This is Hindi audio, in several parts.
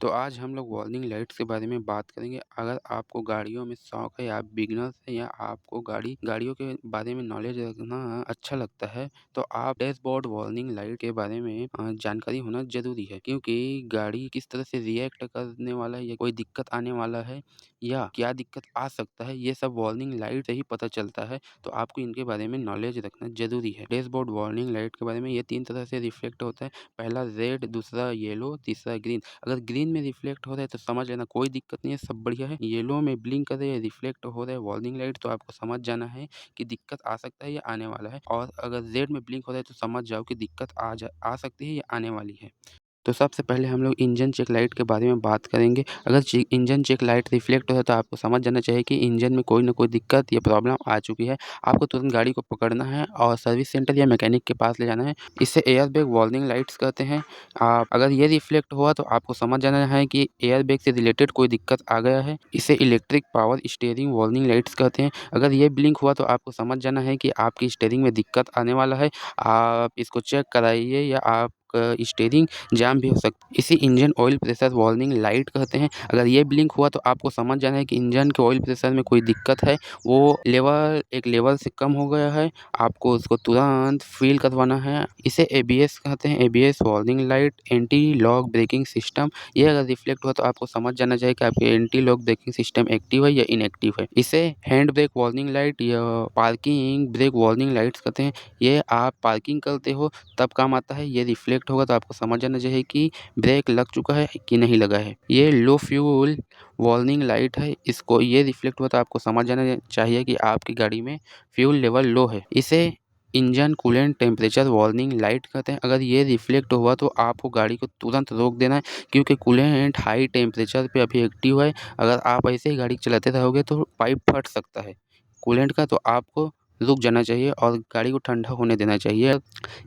तो आज हम लोग वार्निंग लाइट्स के बारे में बात करेंगे। अगर आपको गाड़ियों में शौक है या आप बिगिनर्स हैं या आपको गाड़ियों के बारे में नॉलेज रखना अच्छा लगता है, तो आप डैशबोर्ड वार्निंग लाइट के बारे में जानकारी होना ज़रूरी है। क्योंकि गाड़ी किस तरह से रिएक्ट करने वाला है या कोई दिक्कत आने वाला है या क्या दिक्कत आ सकता है, ये सब वार्निंग लाइट से ही पता चलता है। तो आपको इनके बारे में नॉलेज रखना ज़रूरी है। डैशबोर्ड वार्निंग लाइट के बारे में ये 3 तरह से रिफ्लेक्ट होता है। पहला रेड, दूसरा येलो, तीसरा ग्रीन। अगर ग्रीन में रिफ्लेक्ट हो रहा है तो समझ लेना कोई दिक्कत नहीं है, सब बढ़िया है। येलो में ब्लिंक कर रहे हैं, रिफ्लेक्ट हो रहा है वार्निंग लाइट, तो आपको समझ जाना है कि दिक्कत आ सकता है या आने वाला है। और अगर रेड में ब्लिंक हो रहा है तो समझ जाओ कि दिक्कत आ सकती है या आने वाली है। तो सबसे पहले हम लोग इंजन चेक लाइट के बारे में बात करेंगे। अगर इंजन चेक लाइट रिफ्लेक्ट हो है तो आपको समझ जाना चाहिए कि इंजन में कोई ना कोई दिक्कत या प्रॉब्लम आ चुकी है। आपको तुरंत गाड़ी को पकड़ना है और सर्विस सेंटर या मैकेनिक के पास ले जाना है। इसे एयर बैग वार्निंग लाइट्स कहते हैं। आप अगर ये रिफ्लेक्ट हुआ तो आपको समझ जाना है कि एयर बैग से रिलेटेड कोई दिक्कत आ गया है। इसे electric power steering warning lights कहते हैं। अगर ये ब्लिंक हुआ तो आपको समझ जाना है कि आपकी स्टीयरिंग में दिक्कत आने वाला है। आप इसको चेक कराइए या आप स्टीयरिंग जाम भी हो सकता है। इसे engine oil pressure warning light कहते हैं। अगर ये ब्लिंक हुआ तो आपको समझ जाना है कि इंजन के ऑयल प्रेशर में कोई दिक्कत है, वो एक लेवल से कम हो गया है। आपको उसको तुरंत फील करवाना है। इसे एबीएस कहते हैं, ABS warning light, anti lock braking system. ये अगर रिफ्लेक्ट हुआ तो आपको समझ जाना चाहिए कि आपके anti lock braking system active है या इनएक्टिव है। इसे हैंड ब्रेक वार्निंग लाइट या पार्किंग ब्रेक वार्निंग लाइट्स कहते हैं। ये आप पार्किंग करते हो तब काम आता है। ये रिफ्लेक्ट होगा तो आपको समझ जाना चाहिए कि ब्रेक लग चुका है कि नहीं लगा है। ये लो फ्यूल वार्निंग लाइट है। इसको ये रिफ्लेक्ट हुआ तो आपको समझ जाना चाहिए कि आपकी गाड़ी में फ्यूल लेवल लो है। इसे engine coolant temperature warning light कहते हैं। अगर ये रिफ्लेक्ट हुआ तो आपको गाड़ी को तुरंत रोक देना है, क्योंकि कूलेंट हाई टेम्परेचर पे अभी एक्टिव है। अगर आप ऐसे ही गाड़ी चलाते रहोगे तो पाइप फट सकता है कूलेंट का, तो आपको रुक जाना चाहिए और गाड़ी को ठंडा होने देना चाहिए।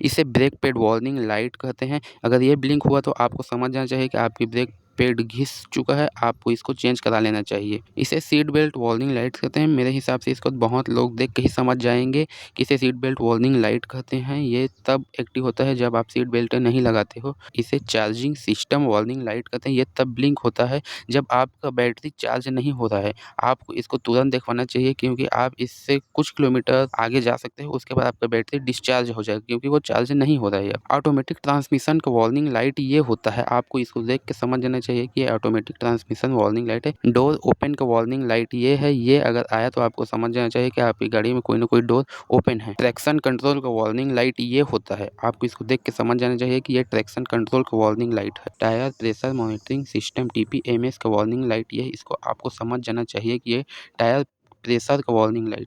इसे ब्रेक पैड वार्निंग लाइट कहते हैं। अगर ये ब्लिंक हुआ तो आपको समझ जाना चाहिए कि आपकी ब्रेक पैड घिस चुका है, आपको इसको चेंज करा लेना चाहिए। इसे सीट बेल्ट वार्निंग लाइट कहते हैं। मेरे हिसाब से इसको बहुत लोग देख के ही समझ जाएंगे कि इसे सीट बेल्ट वार्निंग लाइट कहते हैं। ये तब एक्टिव होता है जब आप सीट बेल्ट नहीं लगाते हो। इसे चार्जिंग सिस्टम वार्निंग लाइट कहते हैं। ये तब ब्लिंक होता है जब आपका बैटरी चार्ज नहीं हो रहा है। आपको इसको तुरंत देखवाना चाहिए, क्योंकि आप इससे कुछ किलोमीटर आगे जा सकते हो, उसके बाद आपका बैटरी डिस्चार्ज हो जाएगा, क्योंकि वो चार्ज नहीं हो रहा है। ऑटोमेटिक ट्रांसमिशन का वार्निंग लाइट ये होता है। आपको इसको देख के समझ जाना चाहिए कि ये ऑटोमेटिक ट्रांसमिशन वार्निंग लाइट है। डोर ओपन का वार्निंग लाइट ये है। ये अगर आया तो आपको समझ जाना चाहिए कि आपकी गाड़ी में कोई ना कोई डोर ओपन है। ट्रैक्शन कंट्रोल का वार्निंग लाइट ये होता है। आपको इसको देख के समझ जाना चाहिए कि ये ट्रैक्शन कंट्रोल का वार्निंग लाइट है। Tyre pressure monitoring system TPMS का वार्निंग लाइट ये है। इसको आपको समझ जाना चाहिए कि ये टायर प्रेशर का वार्निंग लाइट